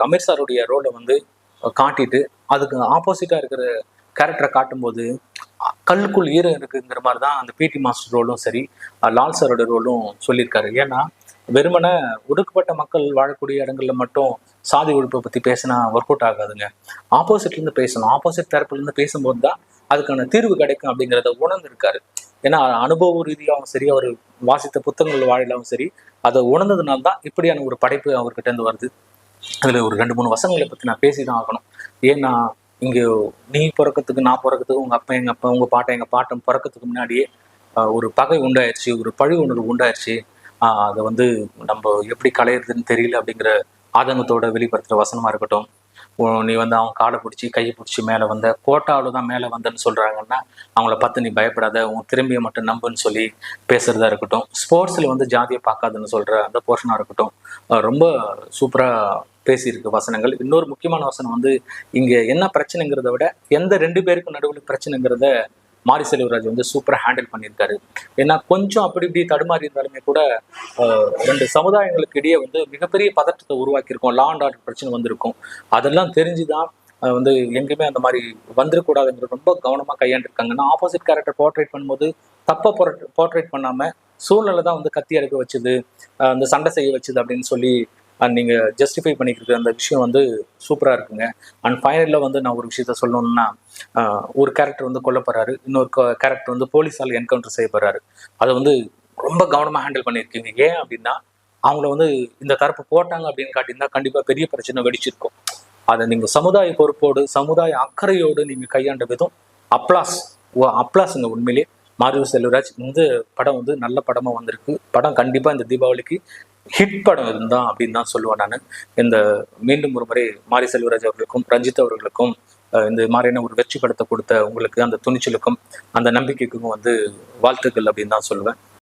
அமீர் சாருடைய ரோலை வந்து காட்டிட்டு அதுக்கு ஆப்போசிட்டா இருக்கிற கேரக்டரை காட்டும்போது கல்லுக்குள் ஈரம் இருக்குங்கிற மாதிரி தான் அந்த பிடி மாஸ்டர் ரோலும் சரி, லால் சாரோட ரோலும் சொல்லியிருக்காரு. ஏன்னா வெறுமனே ஒடுக்கப்பட்ட மக்கள் வாழக்கூடிய இடங்கள்ல மட்டும் சாதி ஒழிப்பை பத்தி பேசினா ஒர்க் அவுட் ஆகாதுங்க. ஆப்போசிட்ல இருந்து பேசணும். ஆப்போசிட் தரப்புல இருந்து பேசும்போது தான் அதுக்கான தீர்வு கிடைக்கும் அப்படிங்கிறத உணர்ந்திருக்காரு. ஏன்னா அனுபவ ரீதியாகவும் சரி, அவர் வாசித்த புத்தகங்கள் வாயிலாகவும் சரி, அதை உணர்ந்ததுனால தான் இப்படியான ஒரு படைப்பு அவர்கிட்ட இருந்து வருது. அதுல ஒரு 2-3 வசனங்களை பத்தி நான் பேசிதான் ஆகணும். ஏன்னா இங்க நீ பிறக்கிறதுக்கு நான் பிறக்கிறதுக்கு உங்க அப்பா எங்க அப்பா உங்க பாட்டன் எங்க பாட்டன் பிறக்கிறதுக்கு முன்னாடியே ஒரு பகை உண்டாயிருச்சு, ஒரு பழி உணர்வு உண்டாயிருச்சு. அதை வந்து நம்ம எப்படி களையிறதுன்னு தெரியல அப்படிங்கிற ஆதங்கத்தோட வெளிப்படுத்துற வசனமா இருக்கட்டும். நீ வந்து அவன் காலை பிடிச்சி கையை பிடிச்சி மேலே வந்த கோட்டாவில் தான் மேலே வந்தேன்னு சொல்றாங்கன்னா அவங்கள பார்த்து நீ பயப்படாத, உன் திறமையை மட்டும் நம்புன்னு சொல்லி பேசுறதா இருக்கட்டும். ஸ்போர்ட்ஸ்ல வந்து ஜாதியை பார்க்காதுன்னு சொல்ற அந்த போர்ஷனா இருக்கட்டும், ரொம்ப சூப்பரா பேசியிருக்கு வசனங்கள். இன்னொரு முக்கியமான வசனம் வந்து இங்க என்ன பிரச்சனைங்கிறத விட எந்த 2 பேருக்கு நடுவில் பிரச்சனைங்கிறத மாரி செல்வராஜ் வந்து சூப்பரா ஹேண்டில் பண்ணியிருக்காரு. ஏன்னா கொஞ்சம் அப்படி இப்படி தடுமாறி இருந்தாலுமே கூட 2 சமுதாயங்களுக்கு இடையே வந்து மிகப்பெரிய பதற்றத்தை உருவாக்கியிருக்கோம். லா அண்ட் ஆர்டர் பிரச்சனை வந்திருக்கும். அதெல்லாம் தெரிஞ்சுதான் வந்து எங்கேயுமே அந்த மாதிரி வந்துடக்கூடாதுங்கிற ரொம்ப கவனமா கையாண்டிருக்காங்கன்னா, ஆப்போசிட் கேரக்டர் போர்ட்ரேட் பண்ணும்போது தப்பா போர்ட்ரேட் பண்ணாம சூழ்நிலை தான் வந்து கத்தி எடுக்க வச்சுது, அந்த சண்டை செய்ய வச்சுது அப்படின்னு சொல்லி நீங்க ஜஸ்டிஃபை பண்ணிக்கிறது அந்த விஷயம் வந்து சூப்பரா இருக்குங்க. அண்ட் ஃபைனல்ல வந்து நான் ஒரு விஷயத்த சொல்லணும்னா, ஒரு கேரக்டர் வந்து கொல்லப்படுறாரு, இன்னொரு கேரக்டர் வந்து போலீஸால் என்கவுண்டர் செய்யப்படுறாரு. அதை வந்து ரொம்ப கவனமா ஹேண்டில் பண்ணியிருக்கீங்க. ஏன் அப்படின்னா அவங்கள வந்து இந்த தரப்பு போட்டாங்க அப்படின்னு காட்டியிருந்தா கண்டிப்பா பெரிய பிரச்சனை வெடிச்சிருக்கும். அதை நீங்க சமுதாய பொறுப்போடு சமுதாய அக்கறையோடு நீங்க கையாண்ட விதம் அப்ளாஸ் அப்ளாஸுங்க. உண்மையிலே மாரி செல்வராஜ் இந்த படம் வந்து நல்ல படமா வந்திருக்கு. படம் கண்டிப்பா இந்த தீபாவளிக்கு ஹிட் படம் இருந்தான் அப்படின்னு தான் சொல்லுவேன் நான். இந்த மீண்டும் ஒரு முறை மாரி செல்வராஜ் அவர்களுக்கும் ரஞ்சித் அவர்களுக்கும் இந்த மாதிரியான ஒரு வெற்றி படத்தை கொடுத்த உங்களுக்கு அந்த துணிச்சலுக்கும் அந்த நம்பிக்கைக்கும் வந்து வாழ்த்துக்கள் அப்படின்னு தான் சொல்லுவேன்.